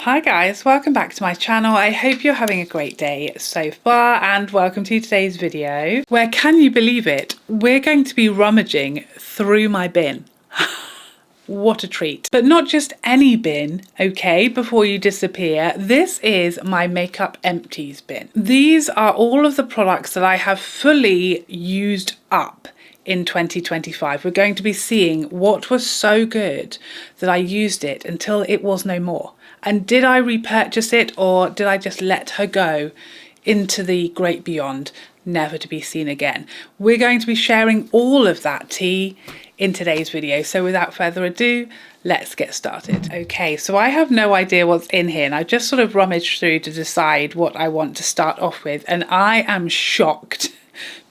Hi guys, welcome back to my channel. I hope you're having a great day so far and welcome to today's video where, can you believe it, we're going to be rummaging through my bin. What a treat. But not just any bin, okay, before you disappear. This is my makeup empties bin. These are all of the products that I have fully used up in 2025. We're going to be seeing what was so good that I used it until it was no more. And did I repurchase it, or did I just let her go into the great beyond, never to be seen again? We're going to be sharing all of that tea in today's video. So without further ado, let's get started. Okay, so I have no idea what's in here, and I just sort of rummaged through to decide what I want to start off with, and I am shocked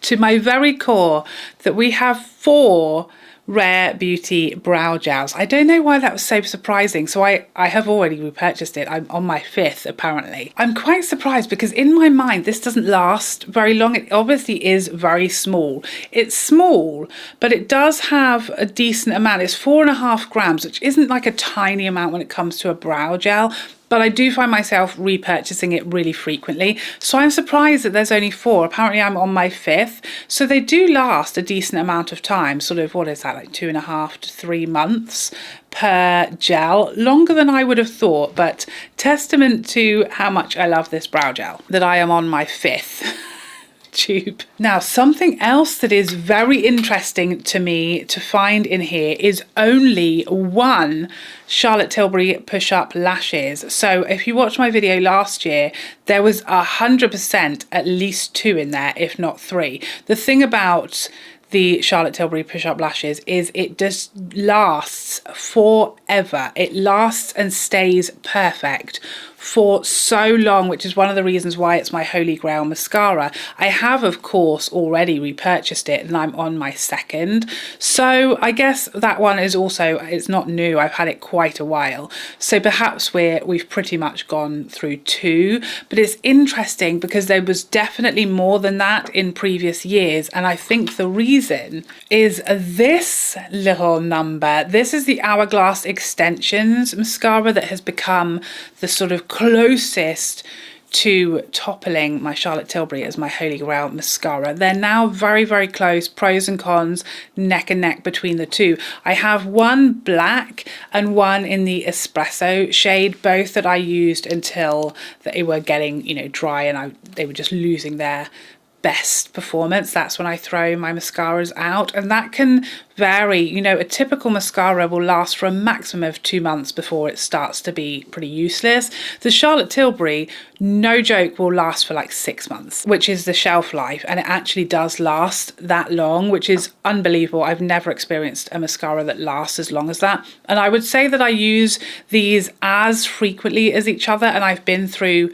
to my very core that we have 4 Rare Beauty brow gels. I don't know why that was so surprising. So I have already repurchased it. I'm on my 5th apparently. I'm quite surprised because in my mind this doesn't last very long. It obviously is very small. It's small, but it does have a decent amount. It's 4.5 grams, which isn't like a tiny amount when it comes to a brow gel. But I do find myself repurchasing it really frequently. So I'm surprised that there's only 4. Apparently I'm on my 5th. So they do last a decent amount of time. Sort of, what is that, like 2.5 to 3 months per gel. Longer than I would have thought, but testament to how much I love this brow gel that I am on my 5th. Tube. Now, something else that is very interesting to me to find in here is only 1 Charlotte Tilbury push-up lashes. So if you watched my video last year, there was 100% at least 2 in there, if not 3. The thing about the Charlotte Tilbury push-up lashes is it just lasts forever. It lasts and stays perfect for so long, which is one of the reasons why it's my holy grail mascara. I have, of course, already repurchased it and I'm on my 2nd. So I guess that one is also, it's not new. I've had it quite a while. So perhaps we've pretty much gone through 2, but it's interesting because there was definitely more than that in previous years. And I think the reason is this little number. This is the Hourglass Extensions mascara that has become the sort of closest to toppling my Charlotte Tilbury as my holy grail mascara. They're now very, very close, pros and cons, neck and neck between the 2. I have 1 black and 1 in the espresso shade, both that I used until they were getting, you know, dry and they were just losing their best performance. That's when I throw my mascaras out, and that can vary. You know, a typical mascara will last for a maximum of 2 months before it starts to be pretty useless. The Charlotte Tilbury, no joke, will last for like 6 months, which is the shelf life, and it actually does last that long, which is unbelievable. I've never experienced a mascara that lasts as long as that, and I would say that I use these as frequently as each other, and I've been through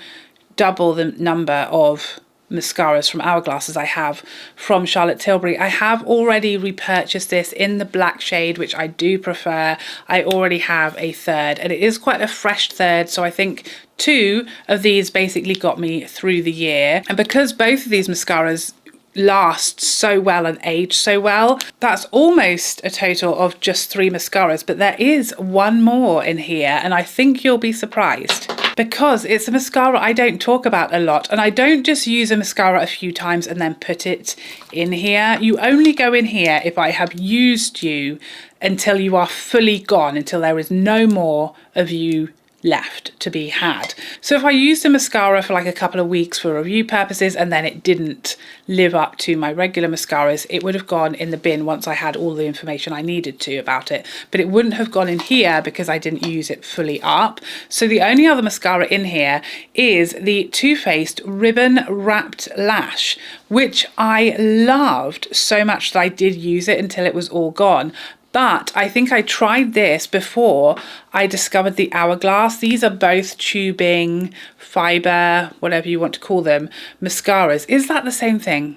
double the number of mascaras from Hourglass as I have from Charlotte Tilbury. I have already repurchased this in the black shade, which I do prefer. I already have a 3rd, and it is quite a fresh 3rd, so I think 2 of these basically got me through the year. And because both of these mascaras last so well and age so well, that's almost a total of just 3 mascaras, but there is 1 more in here, and I think you'll be surprised because it's a mascara I don't talk about a lot, and I don't just use a mascara a few times and then put it in here. You only go in here if I have used you until you are fully gone, until there is no more of you left to be had. So if I used a mascara for like a couple of weeks for review purposes and then it didn't live up to my regular mascaras, it would have gone in the bin once I had all the information I needed to about it, but it wouldn't have gone in here because I didn't use it fully up. So the only other mascara in here is the Too Faced Ribbon Wrapped Lash, which I loved so much that I did use it until it was all gone. But I think I tried this before I discovered the Hourglass. These are both tubing, fibre, whatever you want to call them, mascaras. Is that the same thing?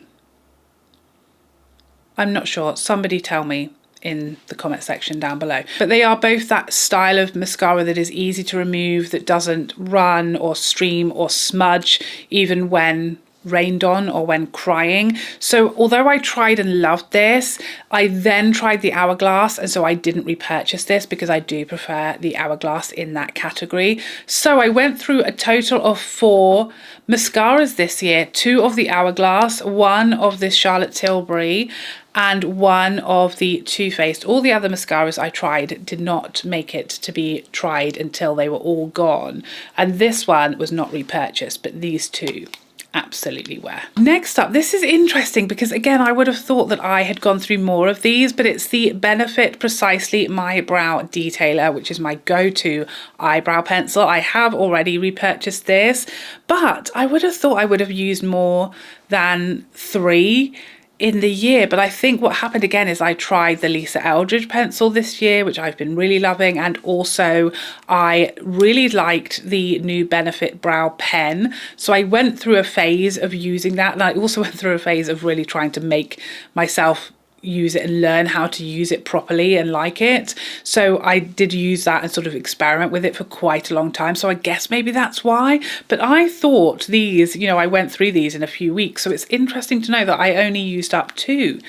I'm not sure. Somebody tell me in the comment section down below. But they are both that style of mascara that is easy to remove, that doesn't run or stream or smudge even when rained on or when crying. So although I tried and loved this, I then tried the Hourglass, and so I didn't repurchase this because I do prefer the Hourglass in that category. So I went through a total of 4 mascaras this year, 2 of the Hourglass, 1 of this Charlotte Tilbury, and 1 of the Too Faced. All the other mascaras I tried did not make it to be tried until they were all gone. And this one was not repurchased, but these 2 absolutely were. Next up, this is interesting because again, I would have thought that I had gone through more of these, but it's the Benefit Precisely My Brow Detailer, which is my go-to eyebrow pencil. I have already repurchased this, but I would have thought I would have used more than 3 in the year. But I think what happened again is I tried the Lisa Eldridge pencil this year, which I've been really loving, and also I really liked the new Benefit brow pen, so I went through a phase of using that, and I also went through a phase of really trying to make myself use it and learn how to use it properly and like it. So I did use that and sort of experiment with it for quite a long time, so I guess maybe that's why. But I thought these, you know, I went through these in a few weeks, so it's interesting to know that I only used up 2.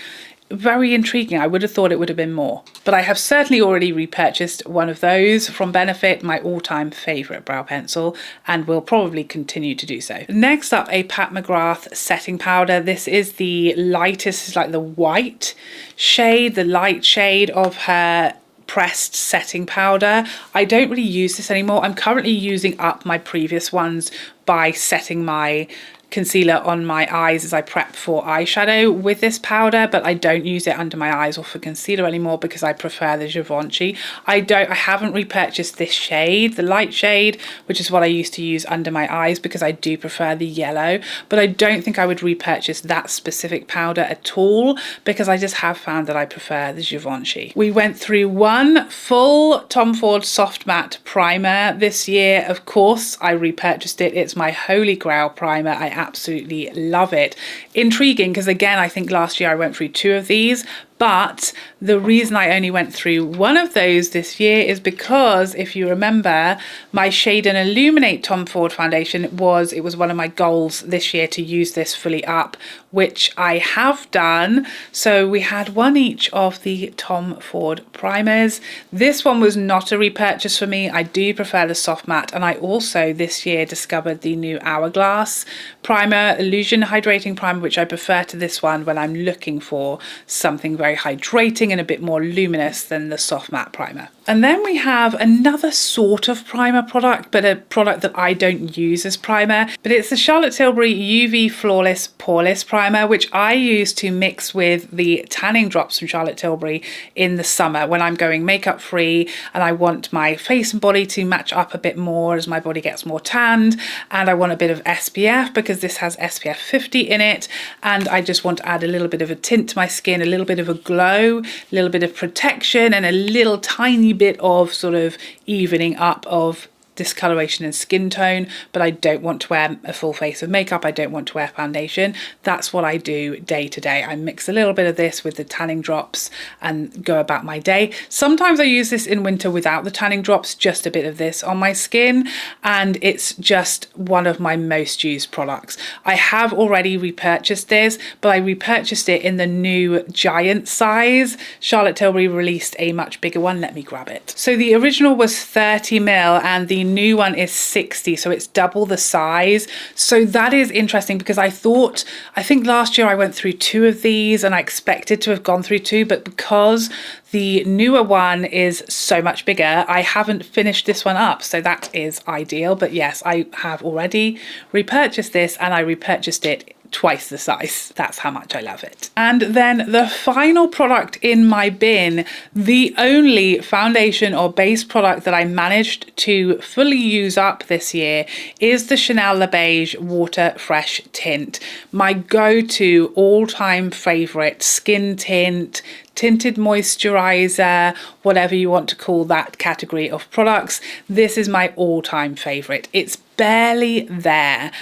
Very intriguing. I would have thought it would have been more, but I have certainly already repurchased one of those from Benefit, my all-time favorite brow pencil, and will probably continue to do so. Next up, a Pat McGrath setting powder. This is the lightest, it's like the white shade, the light shade of her pressed setting powder. I don't really use this anymore. I'm currently using up my previous ones by setting my concealer on my eyes as I prep for eyeshadow with this powder, but I don't use it under my eyes or for concealer anymore because I prefer the Givenchy. I haven't repurchased this shade, the light shade, which is what I used to use under my eyes because I do prefer the yellow, but I don't think I would repurchase that specific powder at all because I just have found that I prefer the Givenchy. We went through 1 full Tom Ford Soft Matte primer this year. Of course, I repurchased it. It's my holy grail primer. I absolutely love it. Intriguing because again, I think last year I went through 2 of these, but the reason I only went through 1 of those this year is because, if you remember, my Shade Illuminate Tom Ford foundation it was one of my goals this year to use this fully up, which I have done. So we had 1 each of the Tom Ford primers. This one was not a repurchase for me. I do prefer the soft matte, and I also this year discovered the new Hourglass primer, Illusion Hydrating primer, which I prefer to this one when I'm looking for something very hydrating and a bit more luminous than the soft matte primer. And then we have another sort of primer product, but a product that I don't use as primer, but it's the Charlotte Tilbury UV Flawless Poreless primer, which I use to mix with the tanning drops from Charlotte Tilbury in the summer when I'm going makeup free and I want my face and body to match up a bit more as my body gets more tanned, and I want a bit of SPF because this has SPF 50 in it, and I just want to add a little bit of a tint to my skin, a little bit of a glow, a little bit of protection, and a little tiny bit of sort of evening up of discoloration and skin tone, but I don't want to wear a full face of makeup. I don't want to wear foundation. That's what I do day to day. I mix a little bit of this with the tanning drops and go about my day. Sometimes I use this in winter without the tanning drops, just a bit of this on my skin, and it's just one of my most used products. I have already repurchased this, but I repurchased it in the new giant size. Charlotte Tilbury released a much bigger one. Let me grab it. So the original was 30ml and the new one is 60, so it's double the size. So that is interesting because I think last year I went through 2 of these and I expected to have gone through 2, but because the newer one is so much bigger, I haven't finished this one up, so that is ideal. But yes, I have already repurchased this, and I repurchased it twice the size. That's how much I love it. And then the final product in my bin, the only foundation or base product that I managed to fully use up this year, is the Chanel Le Beige Water Fresh Tint. My go-to all-time favorite skin tint, tinted moisturizer, whatever you want to call that category of products. This is my all-time favorite. It's barely there.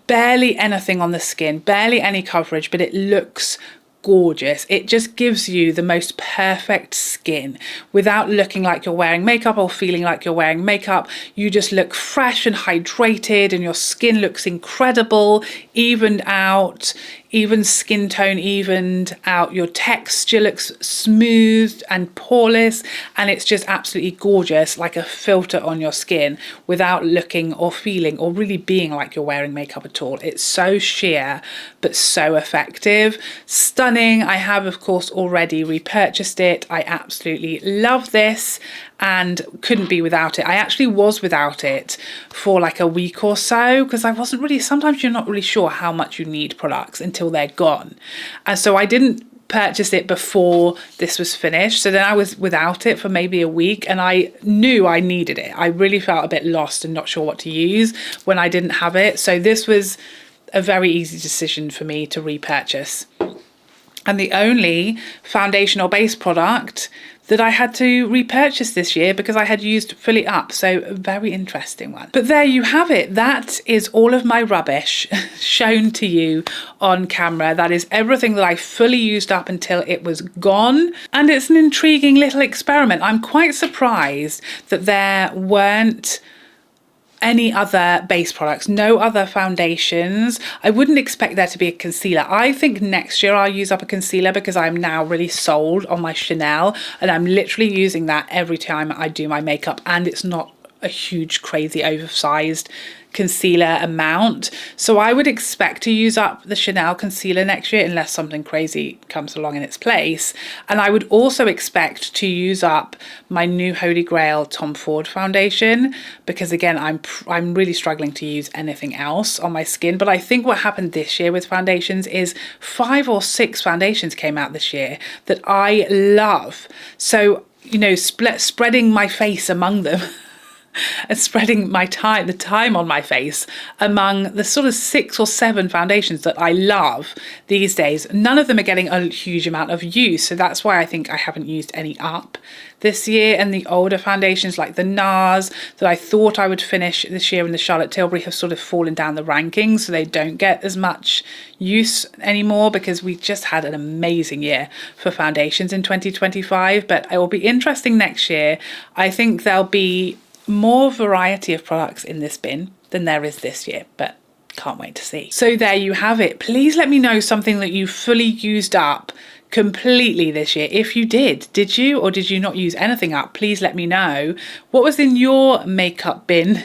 Barely anything on the skin, barely any coverage, but it looks gorgeous. It just gives you the most perfect skin without looking like you're wearing makeup or feeling like you're wearing makeup. You just look fresh and hydrated, and your skin looks incredible, evened out, even skin tone evened out. Your texture looks smooth and poreless, and it's just absolutely gorgeous, like a filter on your skin without looking or feeling or really being like you're wearing makeup at all. It's so sheer but so effective. Stunning. I have of course already repurchased it. I absolutely love this and couldn't be without it. I actually was without it for like a week or so because I wasn't really, sometimes you're not really sure how much you need products until they're gone. And so I didn't purchase it before this was finished. So then I was without it for maybe a week, and I knew I needed it. I really felt a bit lost and not sure what to use when I didn't have it. So this was a very easy decision for me to repurchase. And the only foundation or base product that I had to repurchase this year because I had used fully up. So a very interesting one. But there you have it. That is all of my rubbish shown to you on camera. That is everything that I fully used up until it was gone. And it's an intriguing little experiment. I'm quite surprised that there weren't any other base products, no other foundations. I wouldn't expect there to be a concealer. I think next year I'll use up a concealer because I'm now really sold on my Chanel, and I'm literally using that every time I do my makeup, and it's not a huge crazy oversized concealer amount. So I would expect to use up the Chanel concealer next year unless something crazy comes along in its place. And I would also expect to use up my new Holy Grail Tom Ford foundation because again I'm really struggling to use anything else on my skin. But I think what happened this year with foundations is 5 or 6 foundations came out this year that I love. So, you know, spreading my face among them and spreading the time on my face among the sort of 6 or 7 foundations that I love these days. None of them are getting a huge amount of use, so that's why I think I haven't used any up this year. And the older foundations like the Nars that I thought I would finish this year in the Charlotte Tilbury have sort of fallen down the rankings, so they don't get as much use anymore because we just had an amazing year for foundations in 2025. But it will be interesting next year. I think there'll be more variety of products in this bin than there is this year, but can't wait to see. So there you have it. Please let me know something that you fully used up completely this year. If you did you, or did you not use anything up? Please let me know. What was in your makeup bin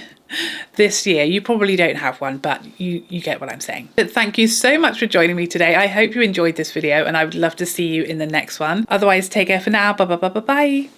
this year? You probably don't have one, but you get what I'm saying. But thank you so much for joining me today. I hope you enjoyed this video, and I would love to see you in the next one. Otherwise, take care for now. Bye.